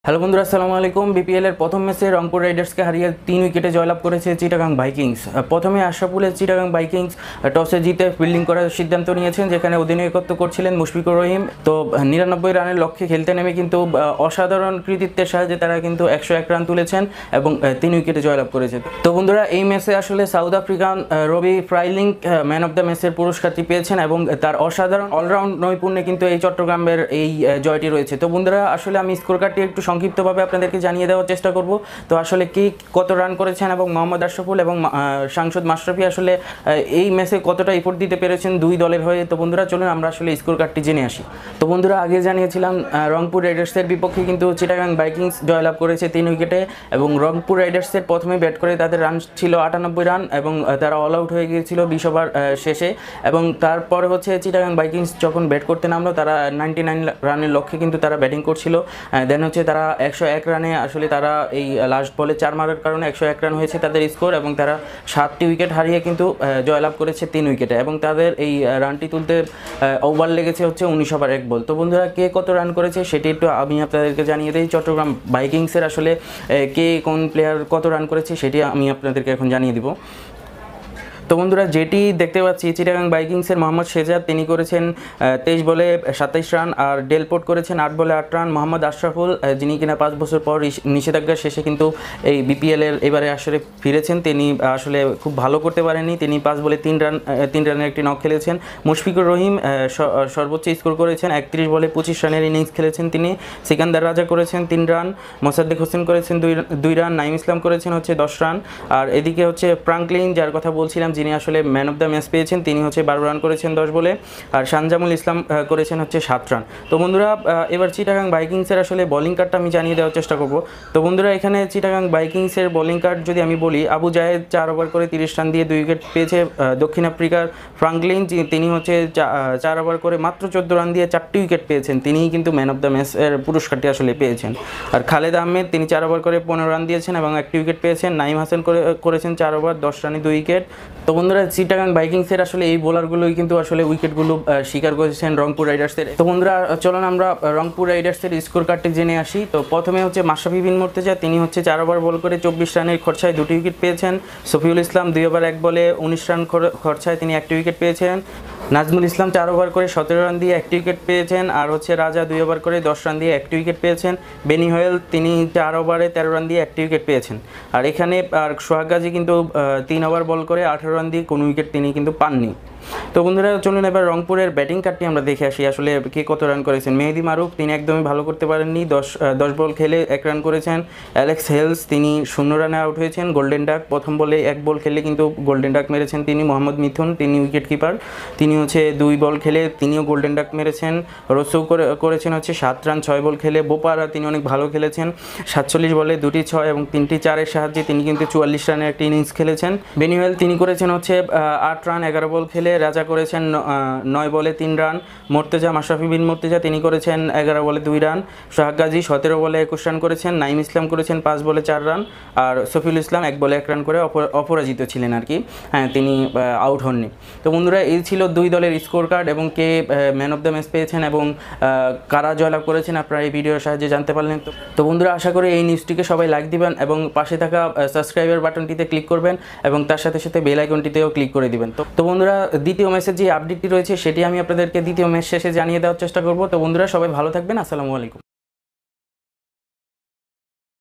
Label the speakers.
Speaker 1: Hello বন্ধুরা, আসসালামু আলাইকুম। বিপিএল এর প্রথম ম্যাচে রংপুর রাইডার্সকে হারিয়ে 3 উইকেটে জয়লাভ করেছে চিটাগাং ভাইকিংস। প্রথমে আশরাফুলের চিটাগাং ভাইকিংস টসে জিতে ফিল্ডিং করার সিদ্ধান্ত নিয়েছেন, যেখানে অধিনায়কত্ব করছিলেন মুশফিকুর রহিম। তো 99 রানের লক্ষ্যে খেলতে নেমে কিন্তু অসাধারণ কৃতিত্বের সাহায্যে তারা কিন্তু 101 রান তুলেছেন এবং 3 উইকেটে জয়লাভ করেছে। তো বন্ধুরা, এই ম্যাচে আসলে South African Robbie Frylinck man of the ম্যাচের পুরস্কারটি পেয়েছেন এবং তার অসাধারণ অলরাউন্ড নৈপুণ্যে কিন্তু এই চট্টগ্রামের এই জয়টি রয়েছে। তো বন্ধুরা, আসলে আমি স্কোর কার্ডটি একটু সংক্ষিপ্তভাবে আপনাদেরকে জানিয়ে দেওয়ার চেষ্টা করব। তো আসলে কি কত রান করেছেন এবং মোহাম্মদ আশরাফুল এবং সাংসদ মাশরাফি আসলে এই ম্যাচে কতটা এফোর্ট দিতে পেরেছেন দুই দলের হয়ে। তো বন্ধুরা, চলুন আমরা আসলে স্কোর কার্ডটি জেনে আসি। তো বন্ধুরা, আগে জানিয়েছিলাম রংপুর রাইডার্সের বিপক্ষে কিন্তু চিটাগাং ভাইকিংস জয়লাভ করেছে 3 উইকেটে এবং রংপুর রাইডার্সের প্রথমে ব্যাট করে তাদের রান ছিল 98 রান এবং তারা অল আউট হয়ে গিয়েছিল 20 ওভার শেষে। এবং তারপরে হচ্ছে চিটাগাং ভাইকিংস যখন ব্যাট করতে নামলো, তারা 99 রানের লক্ষ্যে কিন্তু তারা ব্যাটিং করছিল। দেন হচ্ছে তারা 101 রানে আসলে তারা এই লাস্ট বলে 4 মারার কারণে 101 রান হয়েছে তাদের স্কোর এবং তারা 7টি উইকেট হারিয়ে কিন্তু জয়লাভ করেছে 3 উইকেটে এবং তাদের এই রানটি তুলতে ওভার লেগেছে হচ্ছে 19 ওভার 1 বল। তো বন্ধুরা, কে কত রান করেছে সেটি একটু আমি আপনাদেরকে জানিয়ে দিই। চট্টগ্রাম ভাইকিংসের আসলে কে কোন প্লেয়ার কত রান করেছে সেটি আমি আপনাদেরকে এখন জানিয়ে দিব। তো বন্ধুরা, যেটি দেখতে পাচ্ছি চিটাগাং ভাইকিংসের মোহাম্মদ শেজাদ তিনি করেছেন 23 বলে 27 রান, আর ডেলপোর্ট করেছেন 8 বলে 8 রান। মোহাম্মদ আশরাফুল, যিনি কিনা 5 বছর পর নিষেধাজ্ঞার শেষে কিন্তু এই বিপিএলের এবারে আসলে ফিরেছেন, তিনি আসলে খুব ভালো করতে পারেননি। তিনি 5 বলে 3 রানের একটি নক খেলেছেন। মুশফিকুর রহিম সর্বোচ্চ স্কোর করেছেন 31 বলে 25 রানের ইনিংস খেলেছেন তিনি। সিকান্দার রাজা করেছেন 3 রান, মোসাদ্দেক হোসেন করেছেন 2 রান, নাইম ইসলাম করেছেন হচ্ছে 10 রান। আর এদিকে হচ্ছে ফ্রাঙ্কলিন, যার কথা বলছিলাম, যিনি আসলে ম্যান অফ দ্য ম্যাচ পেয়েছেন, তিনি হচ্ছে 12 রান করেছেন 10 বলে, আর শানজামুল ইসলাম করেছেন হচ্ছে 7 রান। তো বন্ধুরা, এবার চিটাগাং ভাইকিংসের আসলে বোলিং কার্ডটা আমি জানিয়ে দেওয়ার চেষ্টা করব। তো বন্ধুরা, এখানে চিটাগাং ভাইকিংসের বোলিং কার্ড যদি আমি বলি, আবু জায়েদ 4 ওভার করে 30 রান দিয়ে 2 উইকেট পেয়েছে। দক্ষিণ আফ্রিকার ফ্রাঙ্কলিন, তিনি হচ্ছে 4 ওভার করে মাত্র 14 রান দিয়ে 4টি উইকেট পেয়েছেন, তিনিই কিন্তু ম্যান অফ দ্য ম্যাচের পুরস্কারটি আসলে পেয়েছেন। আর খালেদ আহমেদ, তিনি 4 ওভার করে 15 রান দিয়েছেন এবং 1টি উইকেট পেয়েছেন। নাইম হাসান করেছেন 4 ওভার 10 রানে 2 উইকেট। তো বন্ধুরা, চিটাগাং ভাইকিংসের আসলে এই বোলারগুলোই কিন্তু আসলে উইকেটগুলো শিকার করেছেন রংপুর রাইডার্সের। তো বন্ধুরা, চলুন আমরা রংপুর রাইডার্সের স্কোর কার্ডটি জেনে আসি। তো প্রথমে হচ্ছে মাশরাফি বিন মুর্তজা, তিনি হচ্ছে 4 ওভার বল করে 24 রানের খরচায় 2টি উইকেট পেয়েছেন। শফিউল ইসলাম 2 ওভার 1 বলে 19 রান খরচায় তিনি 1টি উইকেট পেয়েছেন। নাজমুল ইসলাম 4 ওভার করে 17 রান দিয়ে 1টি উইকেট পেয়েছেন। আর হচ্ছে রাজা 2 ওভার করে 10 রান দিয়ে 1টি উইকেট পেয়েছেন। বেনি হোয়েল, তিনি 4 ওভারে 13 রান দিয়ে 1টি উইকেট পেয়েছেন। আর এখানে সোহাগ গাজী কিন্তু 3 ওভার বল করে 18 রান দিয়ে কোনো উইকেট তিনি কিন্তু পাননি। তো বন্ধুরা, চলুন এবার রংপুরের ব্যাটিং কার্ডটি আমরা দেখে আসি আসলে কে কত রান করেছেন। মেহেদি মারুফ, তিনি একদমই ভালো করতে পারেননি, 10 বল খেলে 1 রান করেছেন। অ্যালেক্স হেলস, তিনি 0 রানে আউট হয়েছেন। গোল্ডেন ডাক, প্রথম বলে 1 বল খেলে কিন্তু গোল্ডেন ডাক মেরেছেন তিনি। মোহাম্মদ মিথুন, তিনি উইকেট কিপার, তিনি হচ্ছে 2 বল খেলে তিনিও গোল্ডেন ডাক মেরেছেন। রসৌ করেছেন হচ্ছে 7 রান 6 বল খেলে। বোপারা, তিনি অনেক ভালো খেলেছেন, 47 বলে 2টি 6 এবং 3টি 4-এর সাহায্যে তিনি কিন্তু 44 রানের একটি ইনিংস খেলেছেন। বেনিওয়েল, তিনি করেছেন হচ্ছে 8 রান 11 বল খেলে। রাজা করেছেন 9 বলে 3 রান। মুর্তজা, মাশরাফি বিন মুর্তজা, তিনি করেছেন 11 বলে 2 রান। সোহাগ গাজী 17 বলে 21 রান করেছেন। নাইম ইসলাম করেছেন 5 বলে 4 রান। আর শফিউল ইসলাম 1 বলে 1 রান করে অপরাজিত ছিলেন আর কি, হ্যাঁ, তিনি আউট হননি। তো বন্ধুরা, এই ছিল দুই দলের স্কোর কার্ড এবং কে ম্যান অফ দ্য ম্যাচ পেয়েছেন এবং কারা জয়লাভ করেছেন আপনারা এই ভিডিওর সাহায্যে জানতে পারলেন। তো বন্ধুরা, আশা করি এই নিউজটিকে সবাই লাইক দিবেন এবং পাশে থাকা সাবস্ক্রাইবার বাটনটিতে ক্লিক করবেন এবং তার সাথে সাথে বেল আইকনটিতেও ক্লিক করে দিবেন। তো বন্ধুরা, দ্বিতীয় ম্যাচের যে আপডেটটি রয়েছে সেটি আমি আপনাদেরকে দ্বিতীয় ম্যাচ শেষে জানিয়ে দেওয়ার চেষ্টা করব। তো বন্ধুরা, সবাই ভালো থাকবেন। আসসালামু আলাইকুম।